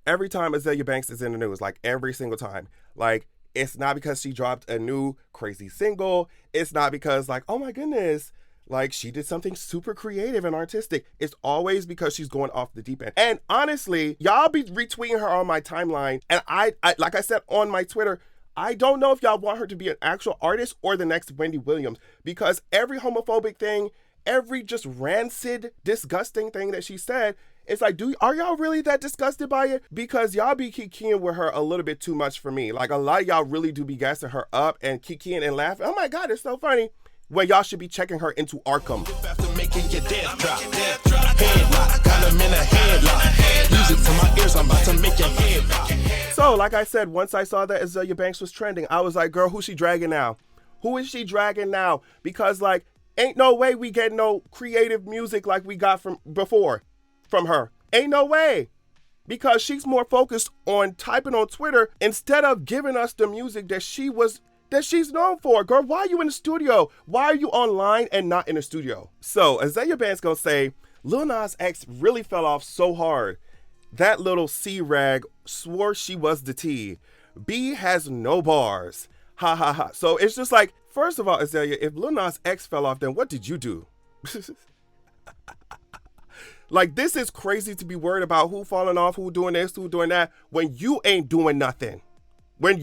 Every time Azealia Banks is in the news, like every single time, like it's not because she dropped a new crazy single. It's not because like, oh my goodness, like she did something super creative and artistic. It's always because she's going off the deep end. And honestly, y'all be retweeting her on my timeline. And I like I said on my Twitter, I don't know if y'all want her to be an actual artist or the next Wendy Williams, because every homophobic thing, every just rancid, disgusting thing that she said, it's like, are y'all really that disgusted by it? Because y'all be kikiing with her a little bit too much for me. Like a lot of y'all really do be gassing her up and kikiing and laughing. Oh my God, it's so funny. When y'all should be checking her into Arkham. So, like I said, once I saw that Azealia Banks was trending, I was like, girl, who's she dragging now? Who is she dragging now? Because, like, ain't no way we get no creative music like we got from before from her. Ain't no way. Because she's more focused on typing on Twitter instead of giving us the music that she's known for. Girl, why are you in the studio? Why are you online and not in the studio? So, Azealia Banks gonna say, Lil Nas X really fell off so hard. That little C-rag swore she was the T. B has no bars. Ha ha ha. So it's just like, first of all, Azealia, if Lil Nas X fell off, then what did you do? Like, this is crazy to be worried about who falling off, who doing this, who doing that, when you ain't doing nothing. When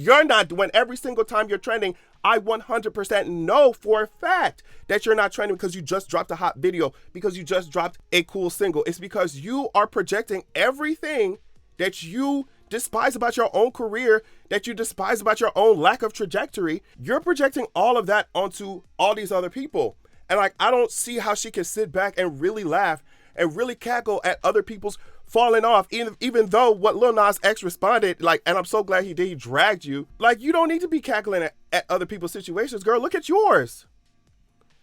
every single time you're trending, I 100% know for a fact that you're not trending because you just dropped a hot video, because you just dropped a cool single. It's because you are projecting everything that you despise about your own career, that you despise about your own lack of trajectory. You're projecting all of that onto all these other people. And like, I don't see how she can sit back and really laugh and really cackle at other people's falling off, even though what Lil Nas X responded, like, and I'm so glad he did, he dragged you. Like, you don't need to be cackling at other people's situations, girl. Look at yours.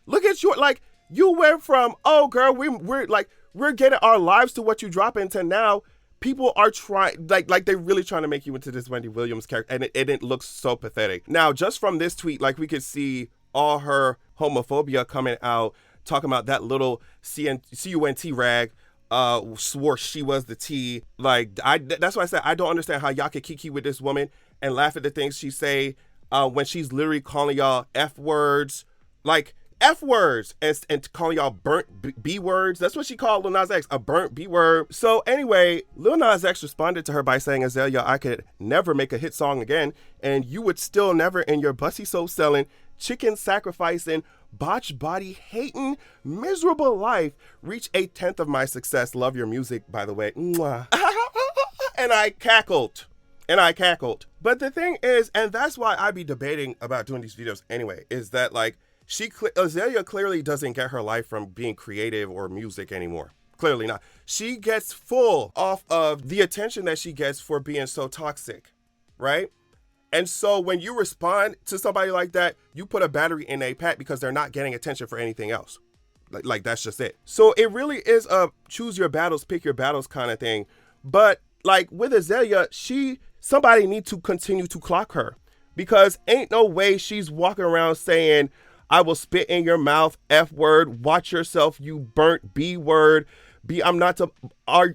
Look at your, like, you went from, oh, girl, we're getting our lives to what you drop into now. People are trying, like they're really trying to make you into this Wendy Williams character, and it looks so pathetic. Now, just from this tweet, like, we could see all her homophobia coming out, talking about that little CUNT rag, swore she was the T. Like, that's why I said I don't understand how y'all can kiki with this woman and laugh at the things she say when she's literally calling y'all F words, like F words, and calling y'all burnt B words. That's what she called Lil Nas X, a burnt B word. So anyway, Lil Nas X responded to her by saying, Azealia, I could never make a hit song again, and you would still never in your bussy soul selling, chicken sacrificing, botch body hating, miserable life reach 1/10 of my success. Love your music, by the way. Mwah. And I cackled. But the thing is, and that's why I be debating about doing these videos anyway, is that like Azealia clearly doesn't get her life from being creative or music anymore. Clearly not. She gets full off of the attention that she gets for being so toxic, right? And so when you respond to somebody like that, you put a battery in a pack because they're not getting attention for anything else. Like that's just it. So it really is a choose your battles, pick your battles kind of thing. But like with Azealia, somebody needs to continue to clock her, because ain't no way she's walking around saying, I will spit in your mouth, F word, watch yourself, you burnt B word. I'm not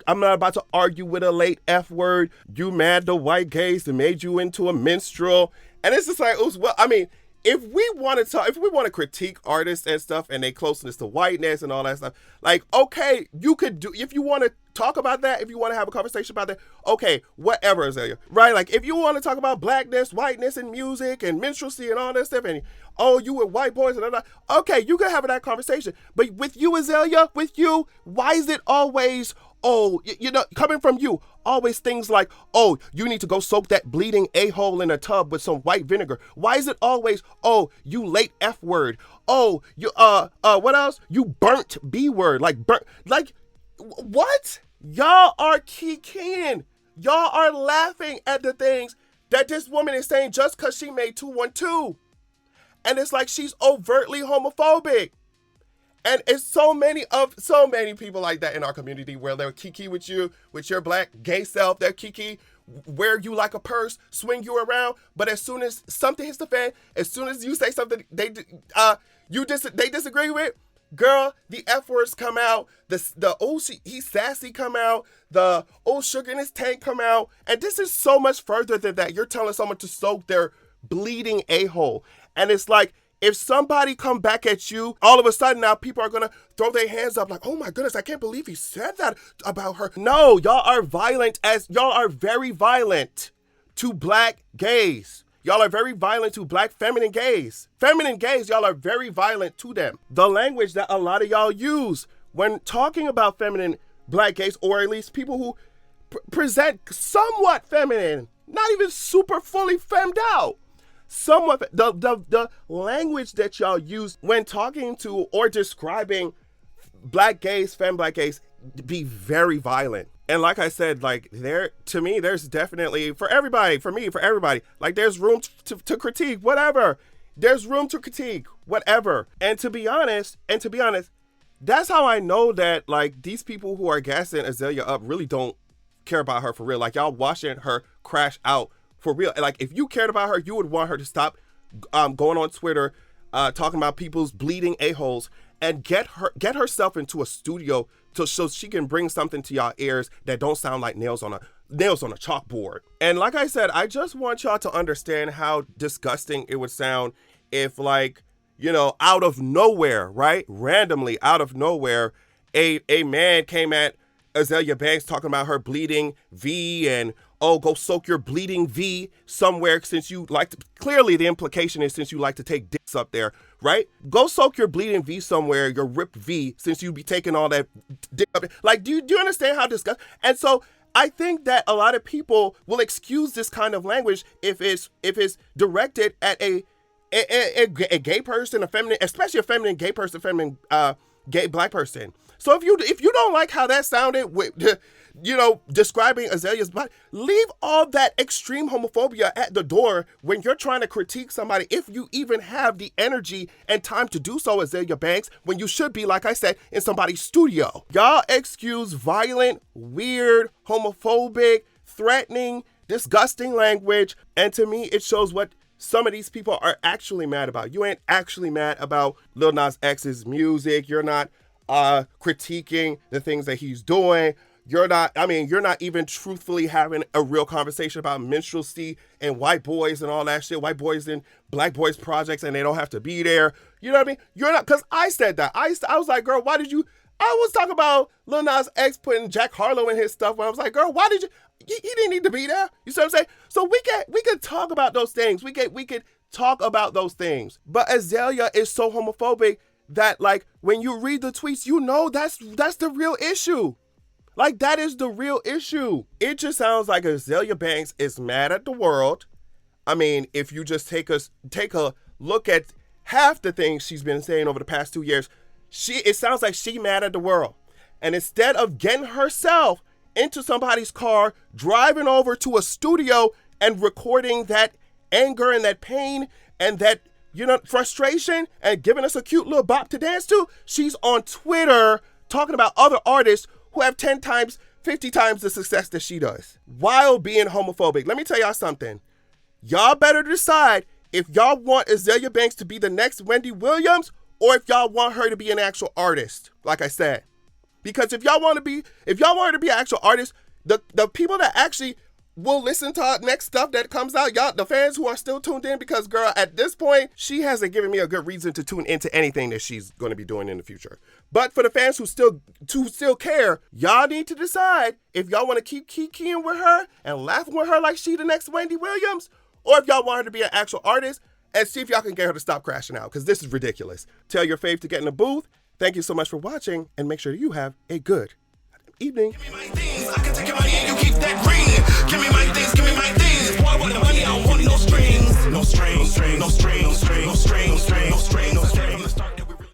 about to argue with a late F word. You mad the white gays that made you into a minstrel. And it's just like, well, I mean, if we want to critique artists and stuff and their closeness to whiteness and all that stuff, like, okay, you could do, if you want to talk about that, if you want to have a conversation about that, okay, whatever, Azealia, right? Like, if you want to talk about blackness, whiteness, and music, and minstrelsy, and all that stuff, and, oh, you were white boys, and all that, okay, you can have that conversation. But with you, Azealia, why is it always, oh, coming from you, always things like, oh, you need to go soak that bleeding a-hole in a tub with some white vinegar? Why is it always, oh, you late F word? Oh, you, what else? You burnt B word, like, what? Y'all are kikiing. Y'all are laughing at the things that this woman is saying just because she made 212. And it's like she's overtly homophobic. And it's so many people like that in our community where they're kiki with you, with your black gay self. They're kiki, wear you like a purse, swing you around. But as soon as something hits the fan, as soon as you say something they disagree with, Girl, the F words come out, the oh he's sassy come out, the oh sugar in his tank come out, and this is so much further than that. You're telling someone to soak their bleeding a-hole. And it's like, if somebody come back at you, all of a sudden now people are gonna throw their hands up like, oh my goodness, I can't believe he said that about her. No, y'all are very violent to black gays. Y'all are very violent to black feminine gays. Feminine gays, y'all are very violent to them. The language that a lot of y'all use when talking about feminine black gays, or at least people who present somewhat feminine, not even super fully femmed out. Somewhat, the language that y'all use when talking to or describing black gays, femme black gays, be very violent. And like I said, like to me, there's definitely, for everybody, for me, for everybody, like there's room to critique, whatever. There's room to critique, whatever. And to be honest, that's how I know that like these people who are gassing Azealia up really don't care about her for real. Like y'all watching her crash out for real. Like if you cared about her, you would want her to stop going on Twitter, talking about people's bleeding a-holes, and get herself into a studio so she can bring something to y'all ears that don't sound like nails on a chalkboard. And like I said, I just want y'all to understand how disgusting it would sound if, like, you know, out of nowhere, right? Randomly out of nowhere, a man came at Azealia Banks talking about her bleeding V and, oh, go soak your bleeding V somewhere since you like to, clearly the implication is since you like to take dicks up there, right? Go soak your bleeding V somewhere, your ripped V, since you be taking all that dick up there. Like, do you understand how disgusting? And so I think that a lot of people will excuse this kind of language if it's directed at a gay person, a feminine, especially a feminine gay person, feminine gay black person. So if you don't like how that sounded with, you know, describing Azalea's body, leave all that extreme homophobia at the door when you're trying to critique somebody, if you even have the energy and time to do so, Azealia Banks, when you should be, like I said, in somebody's studio. Y'all excuse violent, weird, homophobic, threatening, disgusting language, and to me, it shows what some of these people are actually mad about. You ain't actually mad about Lil Nas X's music. You're not critiquing the things that he's doing. You're not even truthfully having a real conversation about minstrelsy and white boys and all that shit, white boys and black boys projects, and they don't have to be there. You know what I mean? You're not, because I said that. I was like, girl, why did you, I was talking about Lil Nas X putting Jack Harlow in his stuff when I was like, girl, why did you, he didn't need to be there. You see what I'm saying? So we could talk about those things. We could talk about those things. But Azealia is so homophobic that, like, when you read the tweets, you know that's the real issue. Like, that is the real issue. It just sounds like Azealia Banks is mad at the world. I mean, if you just take a look at half the things she's been saying over the past 2 years, it sounds like she mad at the world. And instead of getting herself into somebody's car, driving over to a studio and recording that anger and that pain and that, you know, frustration and giving us a cute little bop to dance to, she's on Twitter talking about other artists who have 10 times, 50 times the success that she does while being homophobic. Let me tell y'all something. Y'all better decide if y'all want Azealia Banks to be the next Wendy Williams or if y'all want her to be an actual artist, like I said. Because if y'all want her to be an actual artist, the people that actually will listen to her next stuff that comes out, y'all, the fans who are still tuned in, because, girl, at this point, she hasn't given me a good reason to tune into anything that she's going to be doing in the future. But for the fans who still care, y'all need to decide if y'all want to keep kikiing with her and laughing with her like she the next Wendy Williams, or if y'all want her to be an actual artist, and see if y'all can get her to stop crashing out, because this is ridiculous. Tell your fave to get in the booth. Thank you so much for watching, and make sure you have a good evening. Give me my things, I can take your money and you keep that green. Give me my things, give me my things.